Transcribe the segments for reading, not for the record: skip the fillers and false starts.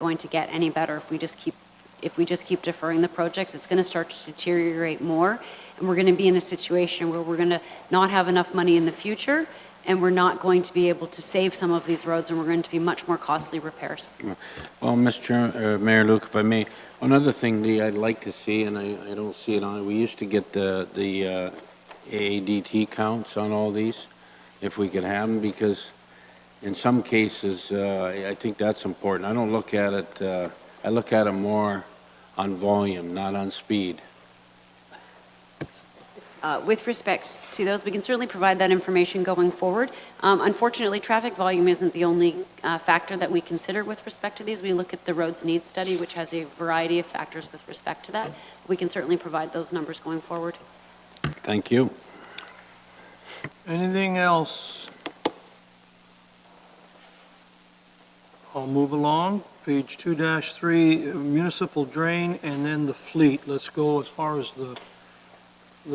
going to get any better if we just keep deferring the projects. It's going to start to deteriorate more, and we're going to be in a situation where we're going to not have enough money in the future, and we're not going to be able to save some of these roads, and we're going to be much more costly repairs. Well, Mayor Luke, if I may, another thing I'd like to see, and I don't see it on, we used to get the AADT counts on all these, if we could have them, because in some cases, I think that's important. I don't look at it, I look at it more on volume, not on speed. With respect to those, we can certainly provide that information going forward. Unfortunately, traffic volume isn't the only factor that we consider with respect to these. We look at the roads needs study, which has a variety of factors with respect to that. We can certainly provide those numbers going forward. Thank you. Anything else? I'll move along. Page 2-3, municipal drain, and then the fleet. Let's go as far as the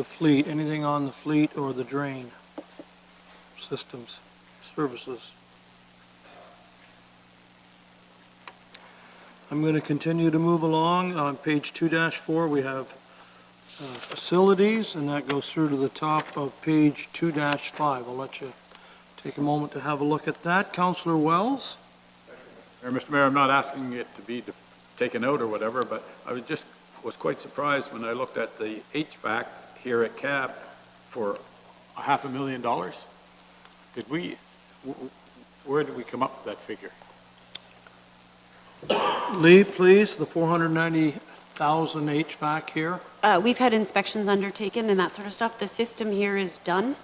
fleet. Anything on the fleet or the drain systems, services? I'm going to continue to move along. On page 2-4, we have facilities, and that goes through to the top of page 2-5. I'll let you take a moment to have a look at that. Councillor Wells? Mr. Mayor, I'm not asking it to be taken out or whatever, but I was quite surprised when I looked at the HVAC here at CAB for $500,000. Where did we come up with that figure? Lee, please, the 490,000 HVAC here. We've had inspections undertaken and that sort of stuff. The system here is done.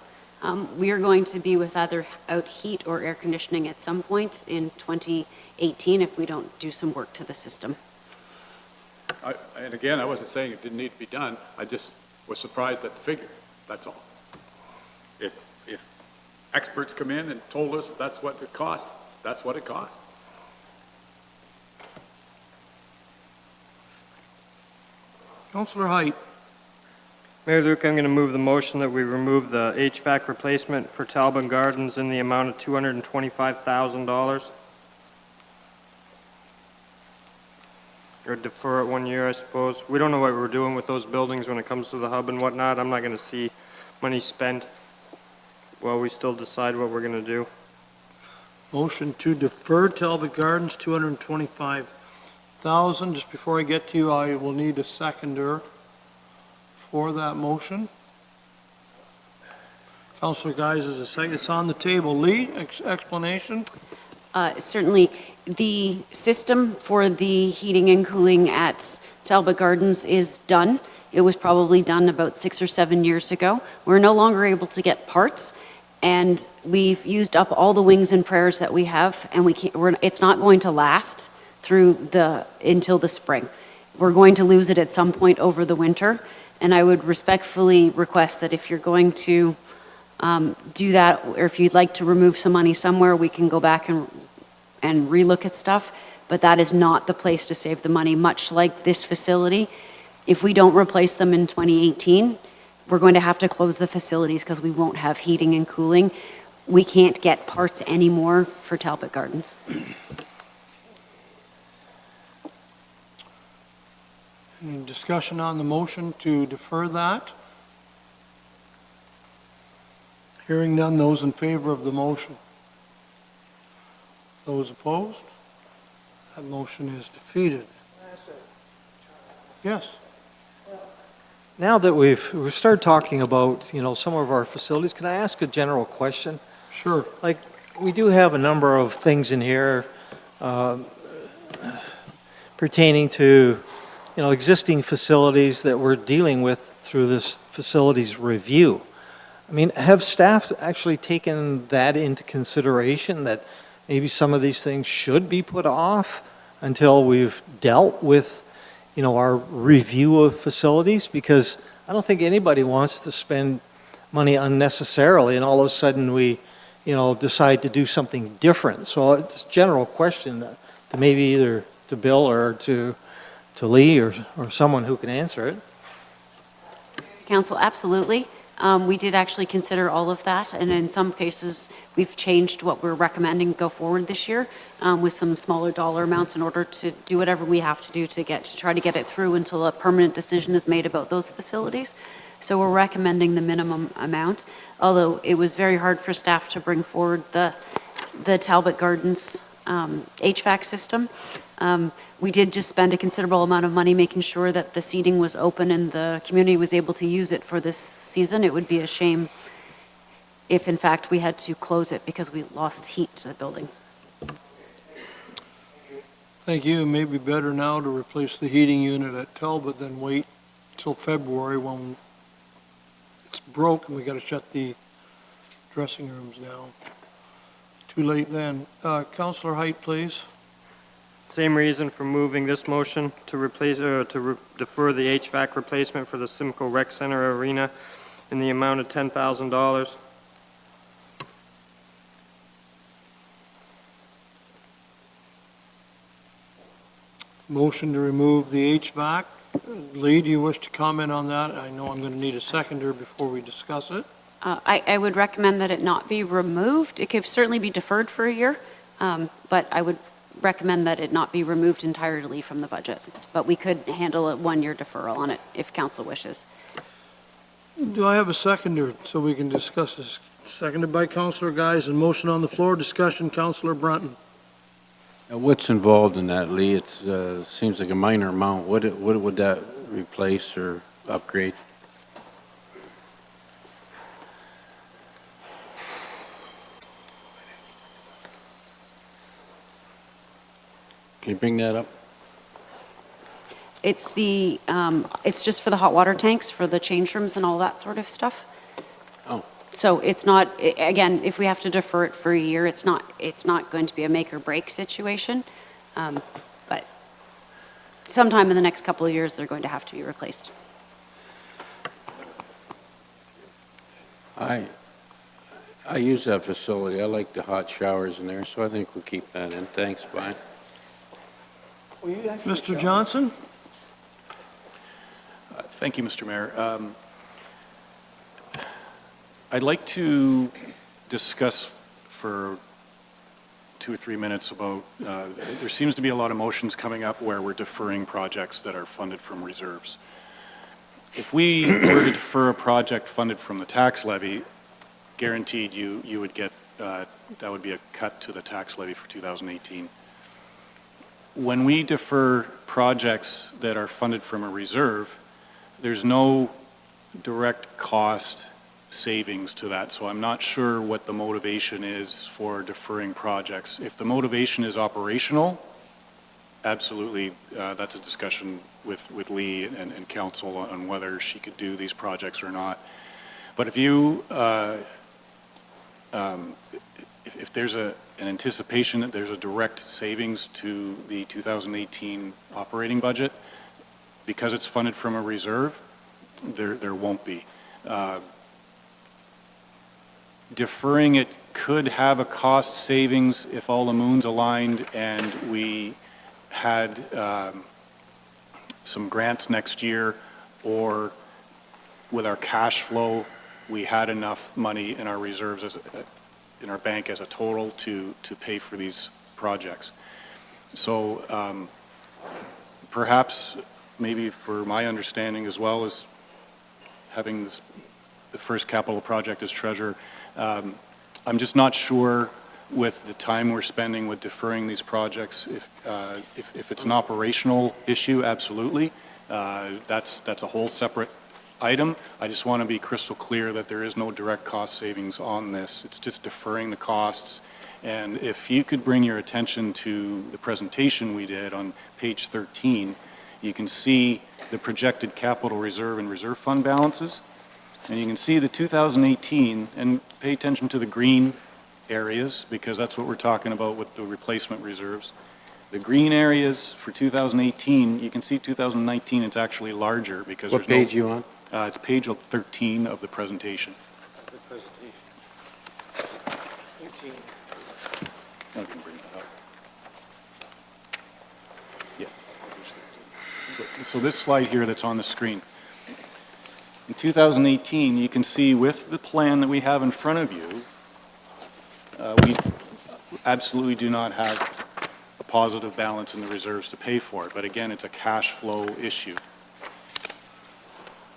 We are going to be without heat or air conditioning at some point in 2018 if we don't do some work to the system. And again, I wasn't saying it didn't need to be done. I just was surprised at the figure. That's all. If experts come in and told us that's what it costs, that's what it costs. Councillor Height. Mayor Luke, I'm going to move the motion that we remove the HVAC replacement for Talbot Gardens in the amount of $225,000. Or defer it 1 year, I suppose. We don't know what we're doing with those buildings when it comes to the hub and whatnot. I'm not going to see money spent while we still decide what we're going to do. Motion to defer Talbot Gardens, $225,000. Just before I get to you, I will need a seconder for that motion. Councillor Guys is a second. It's on the table. Lee, explanation? Certainly. The system for the heating and cooling at Talbot Gardens is done. It was probably done about 6 or 7 years ago. We're no longer able to get parts, and we've used up all the wings and prayers that we have, and it's not going to last until the spring. We're going to lose it at some point over the winter, and I would respectfully request that if you're going to do that, or if you'd like to remove some money somewhere, we can go back and relook at stuff, but that is not the place to save the money. Much like this facility, if we don't replace them in 2018, we're going to have to close the facilities because we won't have heating and cooling. We can't get parts anymore for Talbot Gardens. Any discussion on the motion to defer that? Hearing none, those in favor of the motion? Those opposed? That motion is defeated. Yes. Now that we've started talking about, some of our facilities, can I ask a general question? Sure. Like, we do have a number of things in here pertaining to, existing facilities that we're dealing with through this facilities review. I mean, have staff actually taken that into consideration, that maybe some of these things should be put off until we've dealt with, our review of facilities? Because I don't think anybody wants to spend money unnecessarily and all of a sudden we, decide to do something different. So it's a general question to maybe either to Bill or to Lee or someone who can answer it. Council, absolutely. We did actually consider all of that, and in some cases, we've changed what we're recommending go forward this year with some smaller dollar amounts in order to do whatever we have to do to try to get it through until a permanent decision is made about those facilities. So we're recommending the minimum amount, although it was very hard for staff to bring forward the Talbot Gardens HVAC system. We did just spend a considerable amount of money making sure that the seating was open and the community was able to use it for this season. It would be a shame if, in fact, we had to close it because we lost heat to the building. Thank you. It may be better now to replace the heating unit at Talbot than wait till February when it's broke and we got to shut the dressing rooms down. Too late then. Councillor Height, please. Same reason for moving this motion to replace, defer the HVAC replacement for the Simcoe Rec Center Arena in the amount of $10,000. Motion to remove the HVAC. Lee, do you wish to comment on that? I know I'm going to need a seconder before we discuss it. I would recommend that it not be removed. It could certainly be deferred for a year, but I would recommend that it not be removed entirely from the budget. But we could handle a one-year deferral on it if council wishes. Do I have a seconder so we can discuss this? Seconded by Councillor Guys, and motion on the floor. Discussion, Councillor Brunton. Now, what's involved in that, Lee? It seems like a minor amount. What would that replace or upgrade? Can you bring that up? It's it's just for the hot water tanks, for the change rooms and all that sort of stuff. Oh. So it's not, again, if we have to defer it for a year, it's not going to be a make or break situation. But sometime in the next couple of years, they're going to have to be replaced. I use that facility. I like the hot showers in there, so I think we'll keep that in. Thanks, bye. Mr. Johnson? Thank you, Mr. Mayor. I'd like to discuss for 2 or 3 minutes about, there seems to be a lot of motions coming up where we're deferring projects that are funded from reserves. If we were to defer a project funded from the tax levy, guaranteed you would get, that would be a cut to the tax levy for 2018. When we defer projects that are funded from a reserve, there's no direct cost savings to that, so I'm not sure what the motivation is for deferring projects. If the motivation is operational, absolutely, that's a discussion with Lee and council on whether she could do these projects or not. But if you, if there's an anticipation that there's a direct savings to the 2018 operating budget, because it's funded from a reserve, there won't be. Deferring it could have a cost savings if all the moons aligned and we had some grants next year, or with our cash flow, we had enough money in our reserves in our bank as a total to pay for these projects. So perhaps, maybe for my understanding as well as having the first capital project as treasurer, I'm just not sure with the time we're spending with deferring these projects, if it's an operational issue, absolutely. That's a whole separate item. I just want to be crystal clear that there is no direct cost savings on this. It's just deferring the costs. And if you could bring your attention to the presentation we did on page 13, you can see the projected capital reserve and reserve fund balances. And you can see the 2018, and pay attention to the green areas, because that's what we're talking about with the replacement reserves. The green areas for 2018, you can see 2019, it's actually larger because What page you on? It's page 13 of the presentation. The presentation. 13. I can bring that up. Yeah. So this slide here that's on the screen, In 2018, you can see with the plan that we have in front of you, we absolutely do not have a positive balance in the reserves to pay for it. But again, it's a cash flow issue.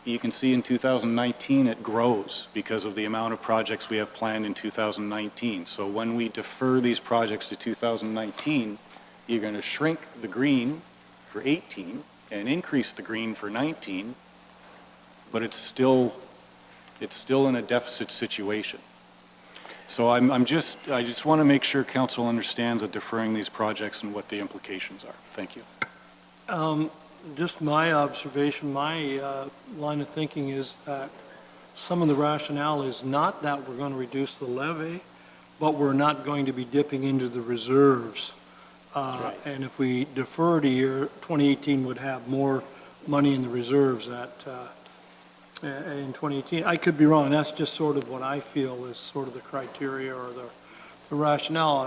You can see in 2019, it grows because of the amount of projects we have planned in 2019. So when we defer these projects to 2019, you're going to shrink the green for 18 and increase the green for 19, but it's still in a deficit situation. So I just want to make sure council understands that deferring these projects and what the implications are. Thank you. Just my observation, my line of thinking is that some of the rationale is not that we're going to reduce the levy, but we're not going to be dipping into the reserves. And if we defer it a year, 2018 would have more money in the reserves in 2018. I could be wrong. That's just sort of what I feel is sort of the criteria or the rationale.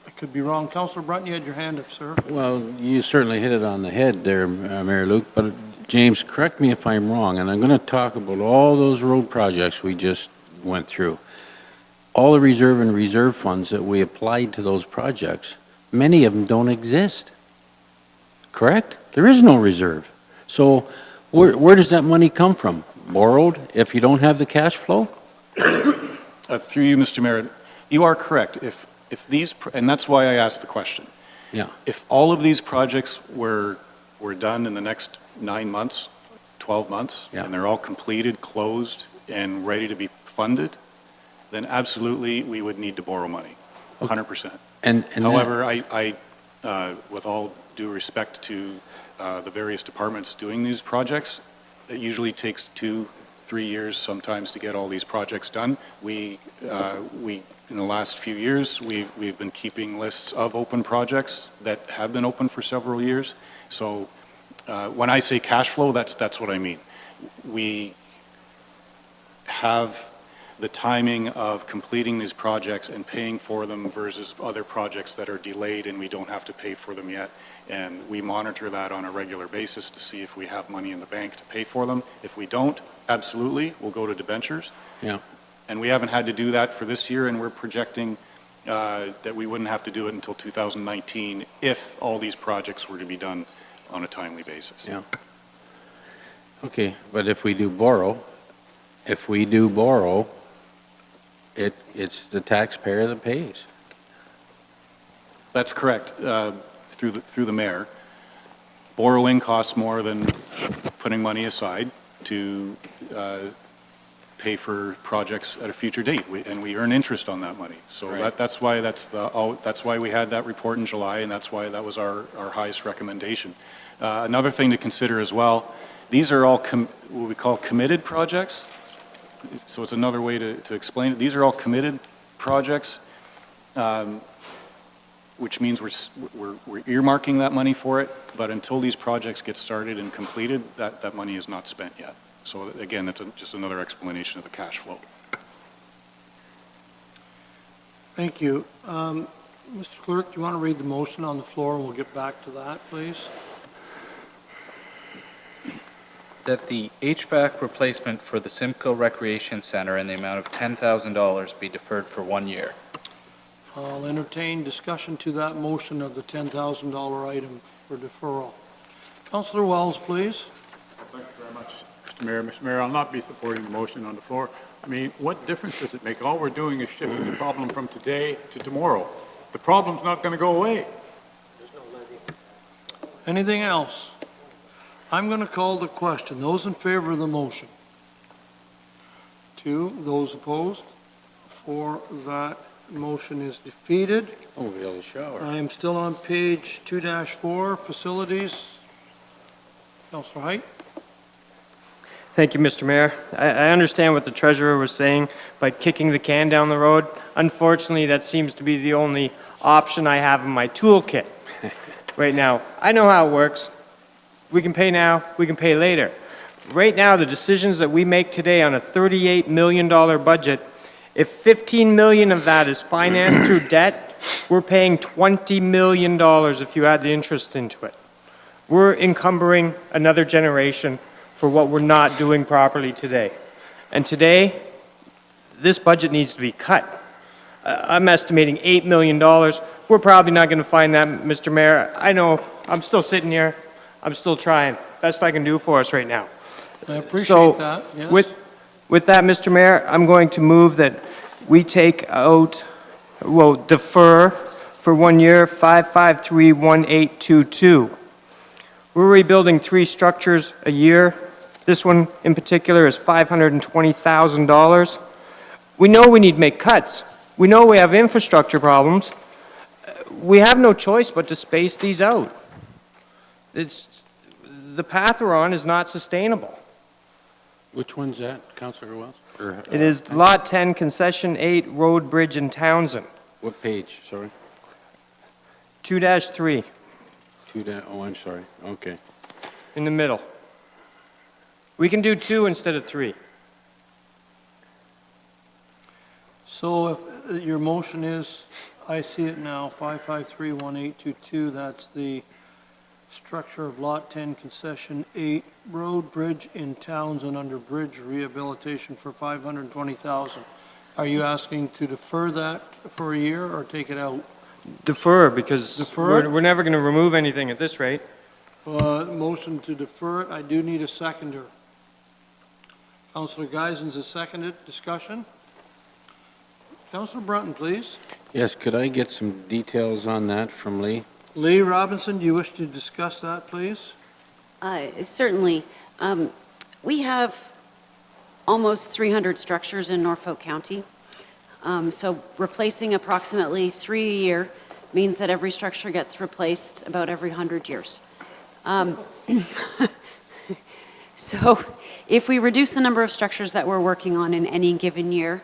I could be wrong. Councillor Brunton, you had your hand up, sir. Well, you certainly hit it on the head there, Mayor Luke, but James, correct me if I'm wrong, and I'm going to talk about all those road projects we just went through. All the reserve and reserve funds that we applied to those projects, many of them don't exist. Correct? There is no reserve. So where does that money come from? Borrowed if you don't have the cash flow? Through you, Mr. Mayor, you are correct. If these, and that's why I asked the question. Yeah. If all of these projects were done in the next 9 months, 12 months, Yeah. and they're all completed, closed, and ready to be funded, then absolutely we would need to borrow money, 100%. And However, I with all due respect to the various departments doing these projects, it usually takes 2-3 years sometimes to get all these projects done. We in the last few years, we've been keeping lists of open projects that have been open for several years. So when I say cash flow, that's what I mean. We have the timing of completing these projects and paying for them versus other projects that are delayed and we don't have to pay for them yet. And we monitor that on a regular basis to see if we have money in the bank to pay for them. If we don't, absolutely, we'll go to debentures. Yeah. And we haven't had to do that for this year, and we're projecting that we wouldn't have to do it until 2019 if all these projects were to be done on a timely basis. Yeah. Okay, but if we do borrow, it's the taxpayer that pays. That's correct, through the mayor. Borrowing costs more than putting money aside to pay for projects at a future date, and we earn interest on that money. So Right. that's why we had that report in July, and that's why that was our highest recommendation. Another thing to consider as well, these are all what we call committed projects. So it's another way to explain it. These are all committed projects, which means we're earmarking that money for it, but until these projects get started and completed, that money is not spent yet. So again, that's just another explanation of the cash flow. Thank you. Mr. Clerk, do you want to read the motion on the floor, and we'll get back to that, please? That the HVAC replacement for the Simcoe Recreation Center in the amount of $10,000 be deferred for 1 year. I'll entertain discussion to that motion of the $10,000 item for deferral. Councillor Wells, please. Thank you very much, Mr. Mayor. Mr. Mayor, I'll not be supporting the motion on the floor. I mean, what difference does it make? All we're doing is shifting the problem from today to tomorrow. The problem's not going to go away. Anything else? I'm going to call the question. Those in favor of the motion? 2. Those opposed? 4. That motion is defeated. Oh, we have a shower. I am still on page 2-4, facilities. Councillor Height? Thank you, Mr. Mayor. I understand what the treasurer was saying by kicking the can down the road. Unfortunately, that seems to be the only option I have in my toolkit right now. I know how it works. We can pay now, we can pay later. Right now, the decisions that we make today on a $38 million budget, if 15 million of that is financed through debt, we're paying $20 million if you add the interest into it. We're encumbering another generation for what we're not doing properly today. And today, this budget needs to be cut. I'm estimating $8 million. We're probably not going to find that, Mr. Mayor. I know, I'm still sitting here, I'm still trying. Best I can do for us right now. I appreciate So, that, yes. with that, Mr. Mayor, I'm going to move that we take out, well, defer for 1 year, 5531822. We're rebuilding 3 structures a year. This one in particular is $520,000. We know we need to make cuts. We know we have infrastructure problems. We have no choice but to space these out. The path we're on is not sustainable. Which one's that, Councillor Wells? It is Lot 10, Concession 8, Road, Bridge in Townsend, What page, sorry? 2-3, Oh, I'm sorry, okay. in the middle. We can do 2 instead of 3. So if your motion is, I see it now, 5531822, that's the structure of Lot 10, Concession 8, Road, Bridge in Townsend under bridge rehabilitation for $520,000. Are you asking to defer that for a year or take it out? Defer, because Defer? we're never going to remove anything at this rate. Motion to defer it, I do need a seconder. Councillor Geisens has seconded, discussion? Councillor Brunton, please. Yes, could I get some details on that from Lee? Lee Robinson, do you wish to discuss that, please? Certainly. We have almost 300 structures in Norfolk County. So replacing approximately 3 a year means that every structure gets replaced about every 100 years. So if we reduce the number of structures that we're working on in any given year,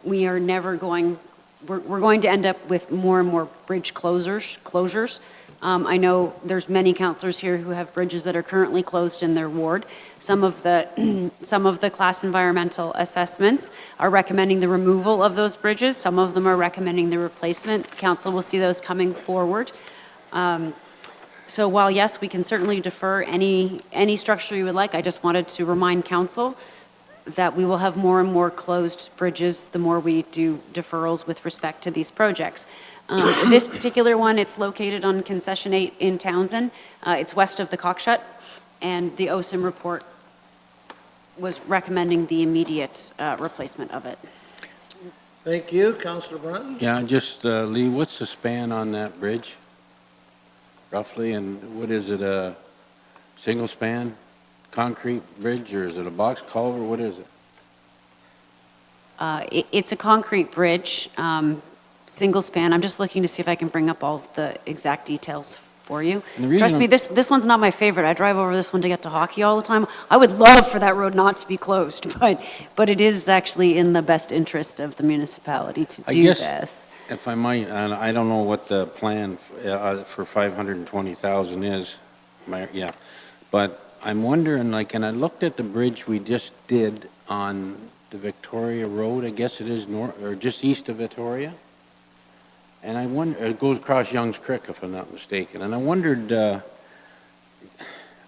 we are never going, we're going to end up with more and more bridge closures. I know there's many councillors here who have bridges that are currently closed in their ward. Some of the class environmental assessments are recommending the removal of those bridges. Some of them are recommending the replacement. Council will see those coming forward. So while yes, we can certainly defer any structure you would like, I just wanted to remind council that we will have more and more closed bridges the more we do deferrals with respect to these projects. This particular one, it's located on Concession 8 in Townsend. It's west of the Cockshut, and the OSIM report was recommending the immediate replacement of it. Thank you. Councillor Brunton? Yeah, just, Lee, what's the span on that bridge, roughly, and what is it, a single span concrete bridge, or is it a box culvert, what is it? It's a concrete bridge, single span. I'm just looking to see if I can bring up all the exact details for you. Trust me, this one's not my favorite. I drive over this one to get to hockey all the time. I would love for that road not to be closed, but it is actually in the best interest of the municipality to do this. If I might, and I don't know what the plan for 520,000 is, yeah, but I'm wondering, like, and I looked at the bridge we just did on the Victoria Road, I guess it is or just east of Victoria, and I wonder, it goes across Young's Creek if I'm not mistaken, and I wondered,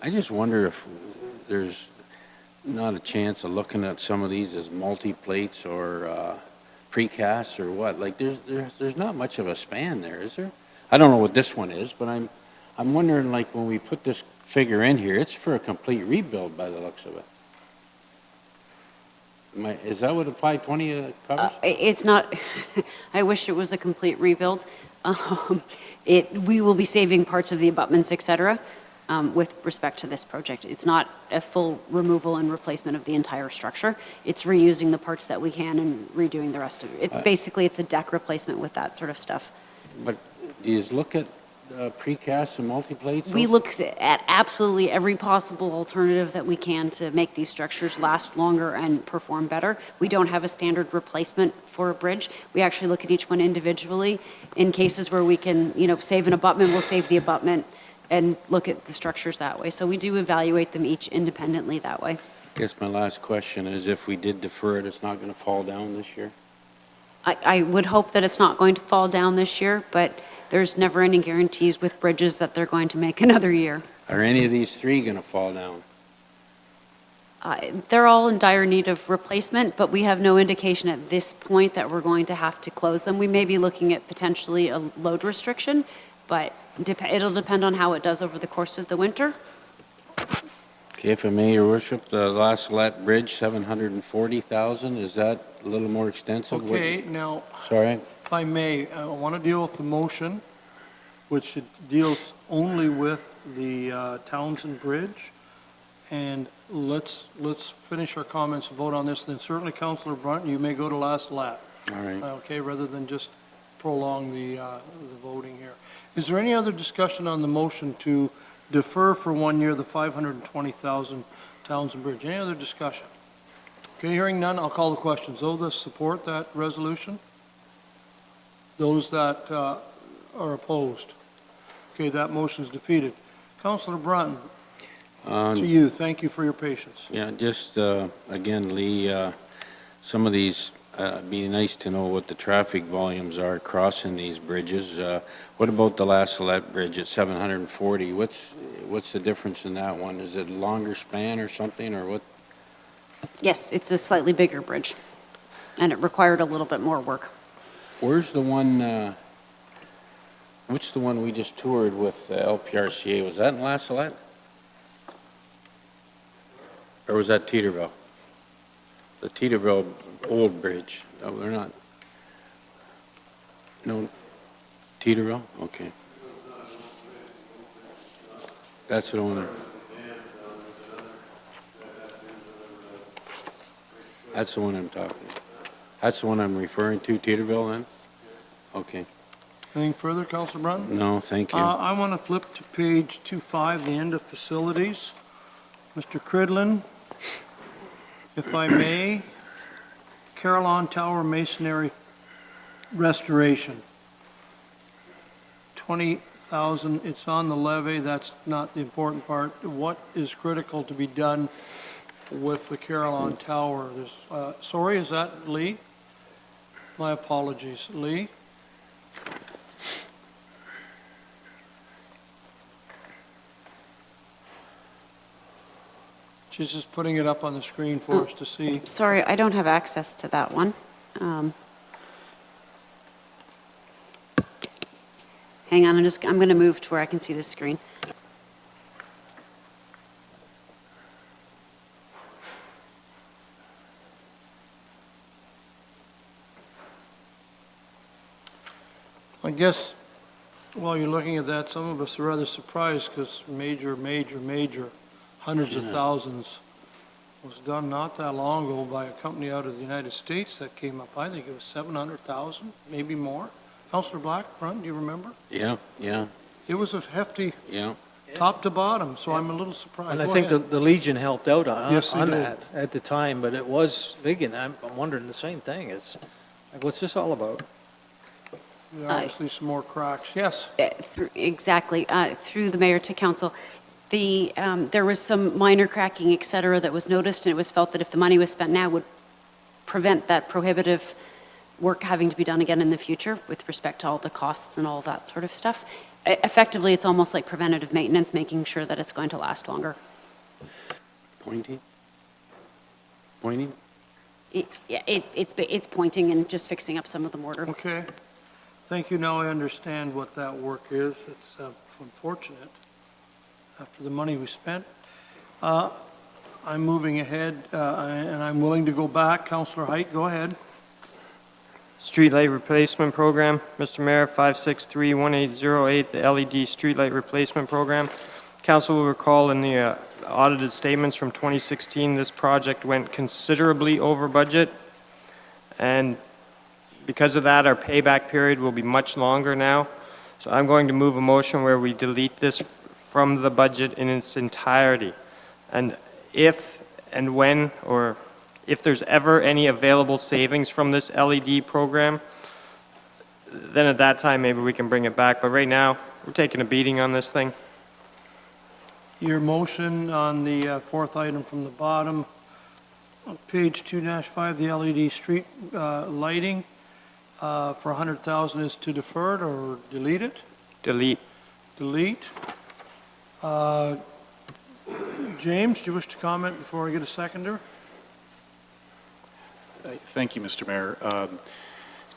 I just wonder if there's not a chance of looking at some of these as multi-plates or precasts or what. Like there's not much of a span there, is there? I don't know what this one is, but I'm wondering, like, when we put this figure in here, it's for a complete rebuild by the looks of it. Is that what a 520 covers? It's not, I wish it was a complete rebuild. We will be saving parts of the abutments, et cetera, with respect to this project. It's not a full removal and replacement of the entire structure. It's reusing the parts that we can and redoing the rest of it. It's basically, it's a deck replacement with that sort of stuff. But do you look at precast and multi-plates? We look at absolutely every possible alternative that we can to make these structures last longer and perform better. We don't have a standard replacement for a bridge. We actually look at each one individually. In cases where we can, save an abutment, we'll save the abutment and look at the structures that way. So we do evaluate them each independently that way. I guess my last question is, if we did defer it, it's not going to fall down this year? I would hope that it's not going to fall down this year, but there's never any guarantees with bridges that they're going to make another year. Are any of these 3 going to fall down? They're all in dire need of replacement, but we have no indication at this point that we're going to have to close them. We may be looking at potentially a load restriction, but it'll depend on how it does over the course of the winter. Okay, if I may, Your Worship, the La Salette Bridge, 740,000, is that a little more extensive? What- Okay, now, Sorry? if I may, I want to deal with the motion, which it deals only with the Townsend Bridge. And let's finish our comments and vote on this. Then certainly, Councillor Brunt, you may go to last lap, All right. okay, rather than just prolong the voting here. Is there any other discussion on the motion to defer for 1 year the 520,000 Townsend Bridge? Any other discussion? Okay, hearing none, I'll call the questions. Those that support that resolution? Those that are opposed? Okay, that motion is defeated. Councillor Brunt, to you, thank you for your patience. Yeah, just, again, Lee, some of these, be nice to know what the traffic volumes are crossing these bridges. What about the La Salette Bridge at 740? What's the difference in that one? Is it a longer span or something, or what? Yes, it's a slightly bigger bridge, and it required a little bit more work. Where's the one, which the one we just toured with LPRCA? Was that in La Salette? Or was that Teeterville? The Teeterville Old Bridge. No, they're not. No, Teeterville? Okay. That's the one. That's the one I'm talking about. That's the one I'm referring to, Teeterville, then? Okay. Anything further, Councillor Brunt? No, thank you. I want to flip to page 25, the end of facilities. Mr. Cridlin, if I may, Carillon Tower Masonry Restoration. 20,000, it's on the levy, that's not the important part. What is critical to be done with the Carillon Tower? Sorry, is that Lee? My apologies. Lee? She's just putting it up on the screen for us to see. Sorry, I don't have access to that one. Hang on, I'm going to move to where I can see the screen. I guess while you're looking at that, some of us are rather surprised because major, hundreds of thousands was done not that long ago by a company out of the United States that came up. I think it was 700,000, maybe more. Councillor Blackburn, do you remember? Yeah, yeah, It was a hefty yeah. top to bottom, so I'm a little surprised. And I Go think ahead. the Legion helped out Yes, they on did. that at the time, but it was big, and I'm wondering the same thing. It's like, what's this all about? There are obviously some more cracks. Yes. Exactly, through the mayor to council. There was some minor cracking, et cetera, that was noticed, and it was felt that if the money was spent now, would prevent that prohibitive work having to be done again in the future with respect to all the costs and all that sort of stuff. Effectively, it's almost like preventative maintenance, making sure that it's going to last longer. Pointing? Pointing? It's pointing and just fixing up some of the mortar. Okay. Thank you. Now I understand what that work is. It's unfortunate after the money we spent. I'm moving ahead, and I'm willing to go back. Councillor Height, go ahead. Streetlight replacement program, Mr. Mayor, 5631808, the LED streetlight replacement program. Council will recall in the audited statements from 2016, this project went considerably over budget. And because of that, our payback period will be much longer now. So I'm going to move a motion where we delete this from the budget in its entirety. And if and when, or if there's ever any available savings from this LED program, then at that time maybe we can bring it back. But right now, we're taking a beating on this thing. Your motion on the fourth item from the bottom, on page 2-5, the LED street lighting for 100,000 is to defer it or delete it? Delete. Delete. James, do you wish to comment before I get a seconder? Thank you, Mr. Mayor.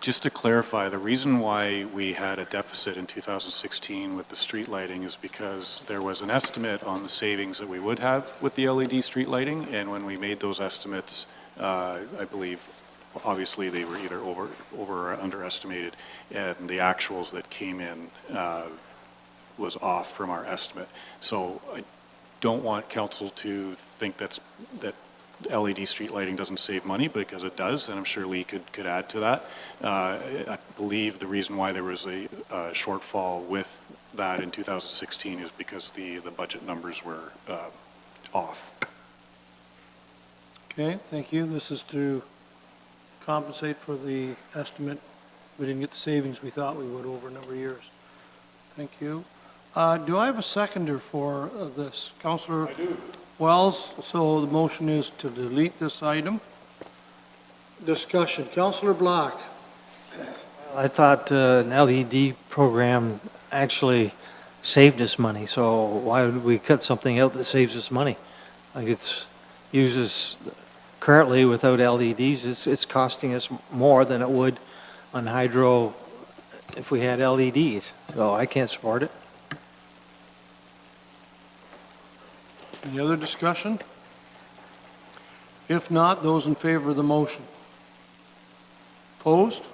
Just to clarify, the reason why we had a deficit in 2016 with the street lighting is because there was an estimate on the savings that we would have with the LED street lighting, and when we made those estimates, I believe, obviously, they were either over or underestimated, and the actuals that came in was off from our estimate. So I don't want council to think that LED street lighting doesn't save money, because it does, and I'm sure Lee could add to that. I believe the reason why there was a shortfall with that in 2016 is because the budget numbers were off. Okay, thank you. This is to compensate for the estimate. We didn't get the savings we thought we would over a number of years. Thank you. Do I have a seconder for this? Councillor Wells, so the motion is to delete this item. Discussion. Councillor Black. I thought an LED program actually saved us money, so why would we cut something out that saves us money? Like it's uses, currently without LEDs, it's costing us more than it would on hydro if we had LEDs, so I can't support it. Any other discussion? If not, those in favor of the motion? Opposed?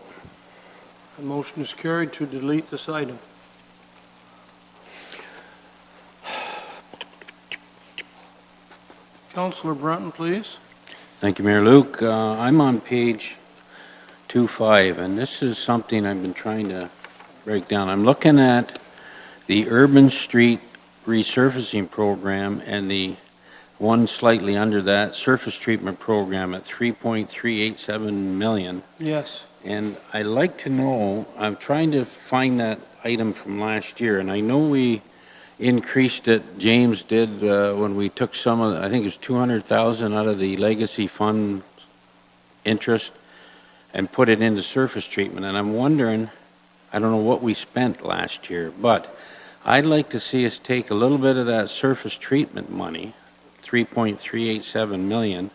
The motion is carried to delete this item. Councillor Brunton, please. Thank you, Mayor Luke. I'm on page 25, and this is something I've been trying to break down. I'm looking at the urban street resurfacing program and the one slightly under that surface treatment program at 3.387 million. Yes. And I'd like to know, I'm trying to find that item from last year, and I know we increased it, James did, when we took some of, I think it was 200,000 out of the legacy fund interest and put it into surface treatment. And I'm wondering, I don't know what we spent last year, but I'd like to see us take a little bit of that surface treatment money, 3.387 million,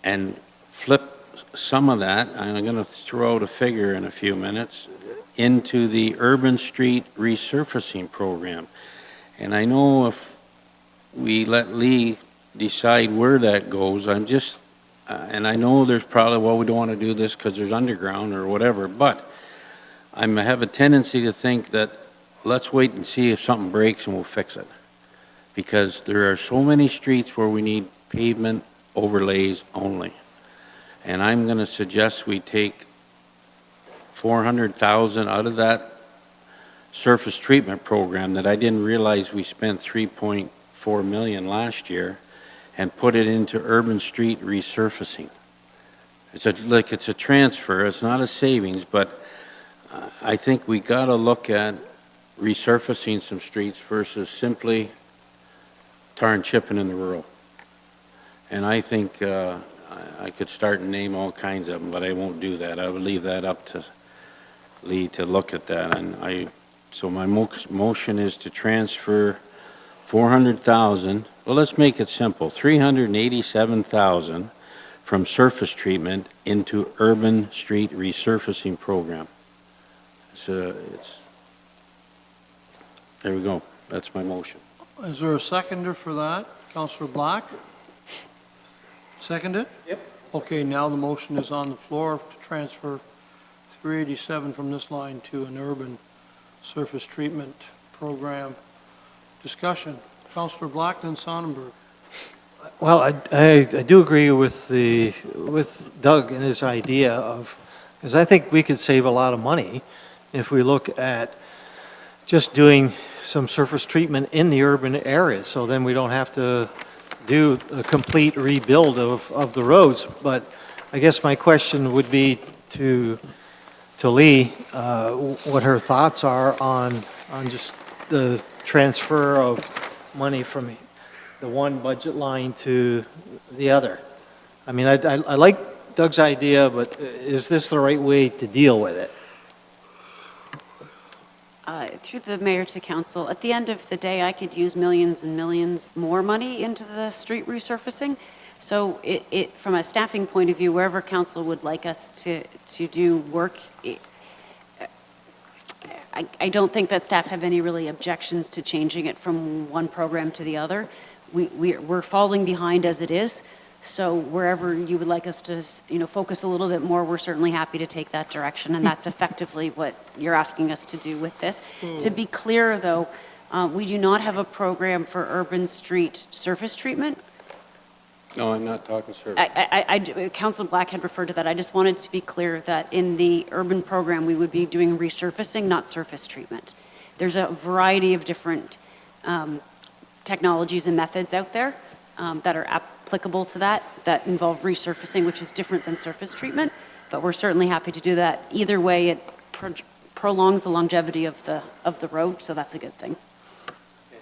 and flip some of that, I'm going to throw out a figure in a few minutes, into the urban street resurfacing program. And I know if we let Lee decide where that goes, I'm just, and I know there's probably, well, we don't want to do this because there's underground or whatever, but I have a tendency to think that let's wait and see if something breaks and we'll fix it. Because there are so many streets where we need pavement overlays only. And I'm going to suggest we take 400,000 out of that surface treatment program that I didn't realize we spent 3.4 million last year, and put it into urban street resurfacing. It's a transfer, it's not a savings, but I think we got to look at resurfacing some streets versus simply tar and chipping in the rural. And I think I could start and name all kinds of them, but I won't do that. I would leave that up to Lee to look at that. And so my motion is to transfer 400,000. Well, let's make it simple. 387,000 from surface treatment into urban street resurfacing program. There we go. That's my motion. Is there a seconder for that? Councillor Black? Seconded? Yep. Okay, now the motion is on the floor to transfer 387 from this line to an urban surface treatment program. Discussion. Councillor Black, then Sonnenberg. Well, I do agree with Doug and his idea of, because I think we could save a lot of money if we look at just doing some surface treatment in the urban area, so then we don't have to do a complete rebuild of the roads. But I guess my question would be to Lee, what her thoughts are on just the transfer of money from the one budget line to the other. I mean, I like Doug's idea, but is this the right way to deal with it? Through the mayor to council, at the end of the day, I could use millions and millions more money into the street resurfacing. So from a staffing point of view, wherever council would like us to do work, I don't think that staff have any really objections to changing it from one program to the other. We're falling behind as it is. So wherever you would like us to, focus a little bit more, we're certainly happy to take that direction, and that's effectively what you're asking us to do with this. To be clear, though, we do not have a program for urban street surface treatment. No, I'm not talking service. Councilor Black had referred to that. I just wanted to be clear that in the urban program, we would be doing resurfacing, not surface treatment. There's a variety of different technologies and methods out there that are applicable to that involve resurfacing, which is different than surface treatment, but we're certainly happy to do that. Either way, it prolongs the longevity of the road, so that's a good thing.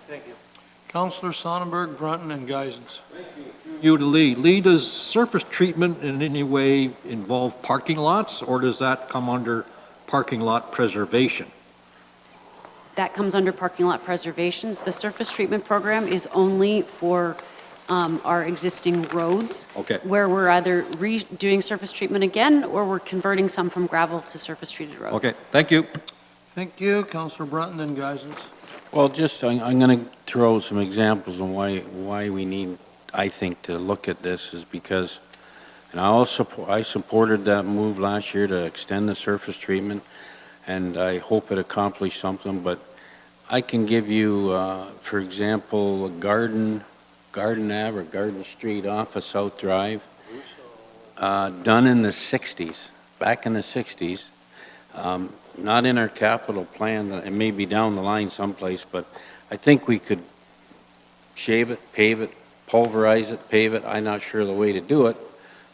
Thank you. Councillor Sonnenberg, Brunton, and Geisens. You to Lee. Lee, does surface treatment in any way involve parking lots, or does that come under parking lot preservation? That comes under parking lot preservations. The surface treatment program is only for our existing roads. Okay. Where we're either redoing surface treatment again, or we're converting some from gravel to surface treated roads. Okay, thank you. Thank you, Councillor Brunton and Geisens. Well, I'm going to throw some examples on why we need, I think, to look at this is because, and I supported that move last year to extend the surface treatment, and I hope it accomplished something, but I can give you, for example, Garden Ave or Garden Street off of South Drive, done in the 60s, back in the 60s. Not in our capital plan, it may be down the line someplace, but I think we could shave it, pave it, pulverize it, pave it. I'm not sure the way to do it,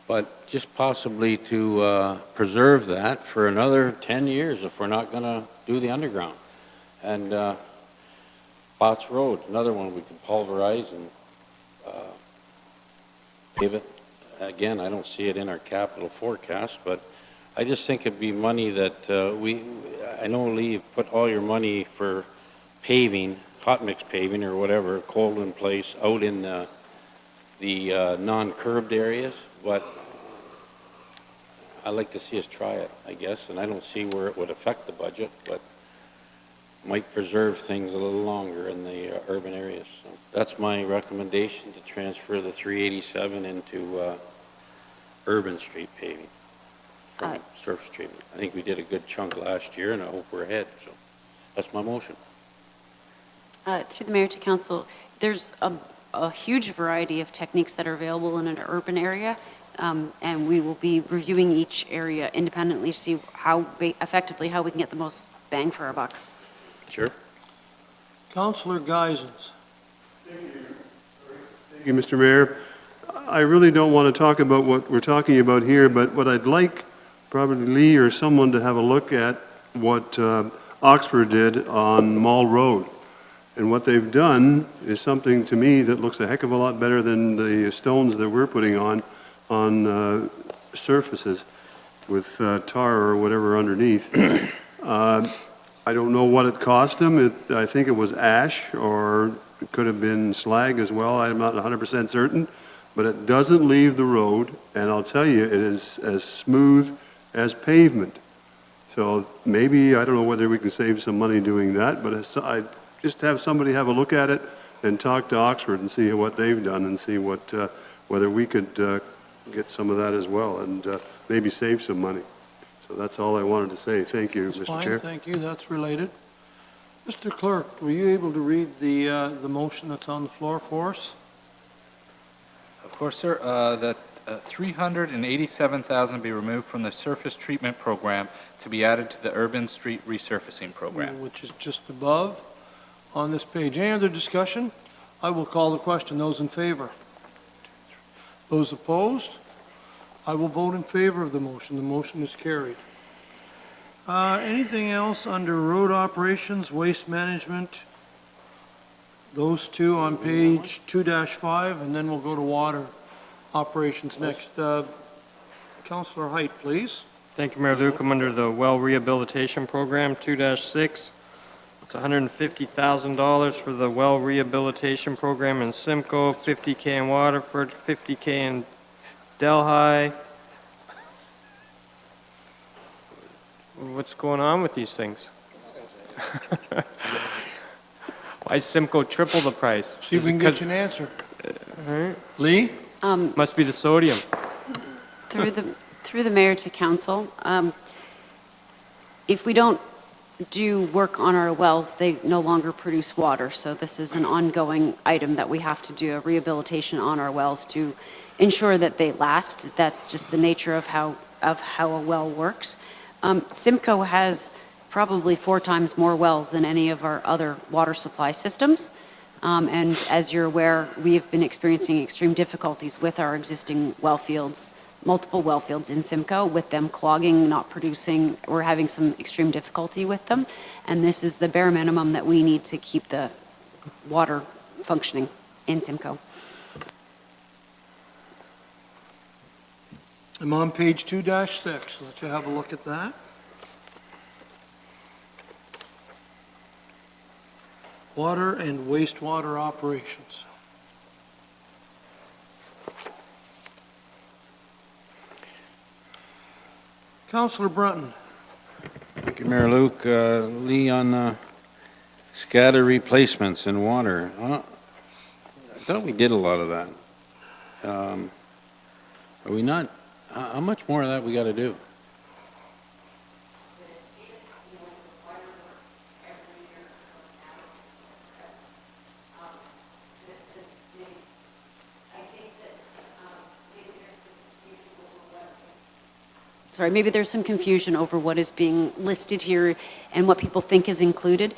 but just possibly to preserve that for another 10 years if we're not going to do the underground. And Potts Road, another one we could pulverize and pave it. Again, I don't see it in our capital forecast, but I just think it'd be money that I know, Lee, you put all your money for paving, hot mix paving or whatever, cold in place, out in the non-curbed areas, but I'd like to see us try it, I guess, and I don't see where it would affect the budget, but might preserve things a little longer in the urban areas. So that's my recommendation, to transfer the 387 into urban street paving from surface treatment. I think we did a good chunk last year, and I hope we're ahead. So that's my motion. Through the mayor to council, there's a huge variety of techniques that are available in an urban area, and we will be reviewing each area independently to see effectively how we can get the most bang for our buck. Sure. Councillor Geisens. Thank you, Mr. Mayor. I really don't want to talk about what we're talking about here, but what I'd like probably Lee or someone to have a look at what Oxford did on Mall Road. And what they've done is something to me that looks a heck of a lot better than the stones that we're putting on surfaces with tar or whatever underneath. I don't know what it cost them. I think it was ash, or it could have been slag as well. I'm not 100% certain, but it doesn't leave the road, and I'll tell you, it is as smooth as pavement. So maybe, I don't know whether we can save some money doing that, but I just have somebody have a look at it and talk to Oxford and see what they've done and see whether we could get some of that as well and maybe save some money. So that's all I wanted to say. Thank you, Mr. Chair. Thank you, that's related. Mr. Clerk, were you able to read the motion that's on the floor for us? Of course, sir. That $387,000 be removed from the surface treatment program to be added to the urban street resurfacing program. Which is just above on this page. Any other discussion? I will call the question. Those in favor? Those opposed? I will vote in favor of the motion. The motion is carried. Anything else under road operations, waste management? Those two on page 2-5, and then we'll go to water operations next. Councillor Height, please. Thank you, Mayor Luke. I'm under the well rehabilitation program, 2-6. It's $150,000 for the well rehabilitation program in Simcoe, 50K in Waterford, 50K in Delhi. What's going on with these things? Why is Simcoe triple the price? See if Is we it can get 'cause- you an answer. Lee? Must be the sodium. Through the mayor to council, if we don't do work on our wells, they no longer produce water. So this is an ongoing item that we have to do, a rehabilitation on our wells to ensure that they last. That's just the nature of how a well works. Simcoe has probably 4 times more wells than any of our other water supply systems. And as you're aware, we have been experiencing extreme difficulties with our existing well fields, multiple well fields in Simcoe, with them clogging, not producing. We're having some extreme difficulty with them. And this is the bare minimum that we need to keep the water functioning in Simcoe. I'm on page 2-6. Let you have a look at that. Water and wastewater operations. Councillor Brunton. Thank you, Mayor Luke. Lee, on scatter replacements in water, I thought we did a lot of that. Are we not, how much more of that we got to do? Sorry, maybe there's some confusion over what is being listed here and what people think is included.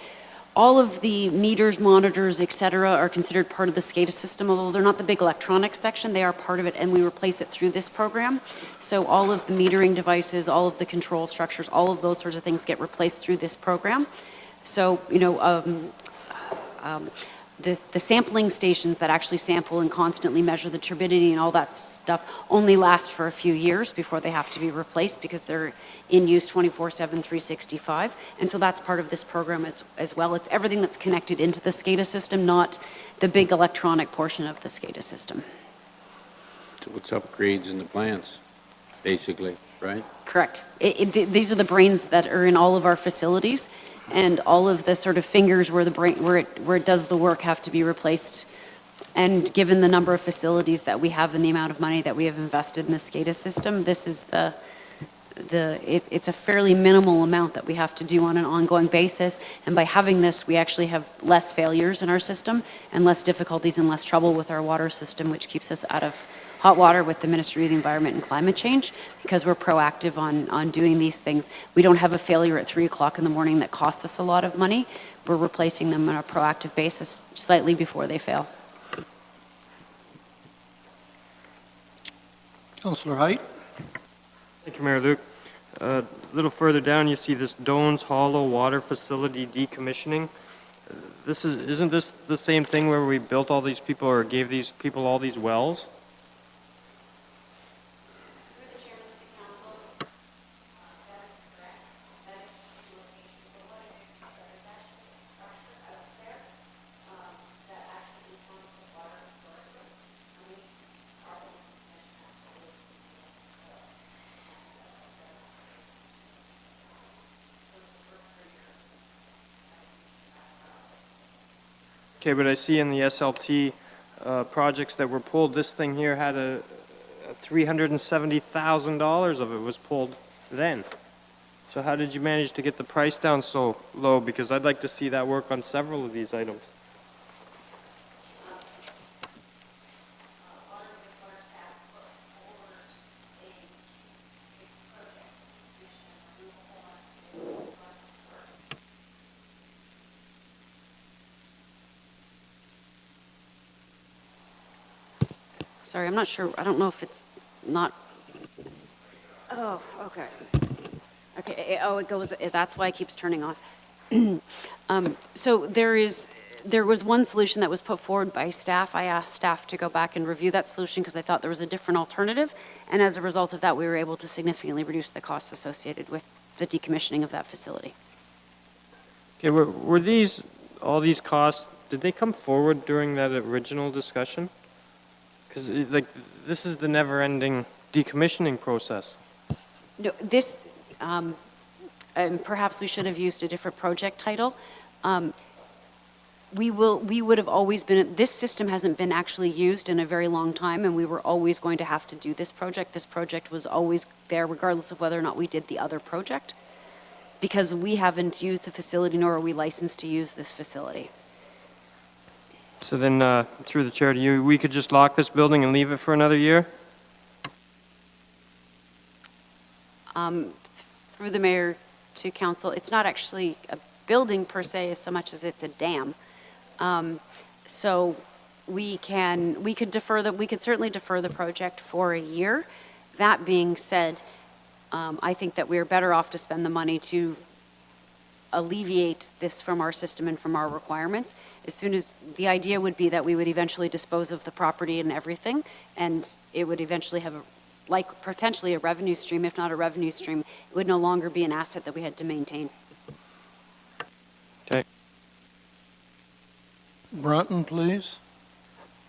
All of the meters, monitors, et cetera, are considered part of the SCADA system, although they're not the big electronics section, they are part of it, and we replace it through this program. So all of the metering devices, all of the control structures, all of those sorts of things get replaced through this program. So, you know, the sampling stations that actually sample and constantly measure the turbidity and all that stuff only last for a few years before they have to be replaced because they're in use 24/7, 365. And so that's part of this program as well. It's everything that's connected into the SCADA system, not the big electronic portion of the SCADA system. So it's upgrades in the plants, basically, right? Correct. These are the brains that are in all of our facilities, and all of the sort of fingers where the brain, where it does the work, have to be replaced. And given the number of facilities that we have and the amount of money that we have invested in the SCADA system, this is it's a fairly minimal amount that we have to do on an ongoing basis. And by having this, we actually have less failures in our system and less difficulties and less trouble with our water system, which keeps us out of hot water with the Ministry of the Environment and Climate Change, because we're proactive on doing these things. We don't have a failure at 3 o'clock in the morning that costs us a lot of money. We're replacing them on a proactive basis slightly before they fail. Councillor Height. Thank you, Mayor Luke. A little further down, you see this Dones Hollow Water Facility decommissioning. Isn't this the same thing where we built all these people or gave these people all these wells? Okay, but I see in the SLT projects that were pulled, this thing here had a $370,000 of it was pulled then. So how did you manage to get the price down so low? Because I'd like to see that work on several of these items. Sorry, I'm not sure. I don't know if it's not. Oh, okay. Okay. Oh, it goes. That's why it keeps turning off. So there was one solution that was put forward by staff. I asked staff to go back and review that solution because I thought there was a different alternative. And as a result of that, we were able to significantly reduce the costs associated with the decommissioning of that facility. Okay, were these, all these costs, did they come forward during that original discussion? Because, like, this is the never-ending decommissioning process. No, this, and perhaps we should have used a different project title. We would have always been, this system hasn't been actually used in a very long time, and we were always going to have to do this project. This project was always there regardless of whether or not we did the other project, because we haven't used the facility, nor are we licensed to use this facility. So then, through the chair to you, we could just lock this building and leave it for another year? Through the mayor to council, it's not actually a building per se as so much as it's a dam. So we could certainly defer the project for a year. That being said, I think that we're better off to spend the money to alleviate this from our system and from our requirements. As soon as, the idea would be that we would eventually dispose of the property and everything, and it would eventually have potentially a revenue stream. If not a revenue stream, it would no longer be an asset that we had to maintain. Okay. Brunton, please.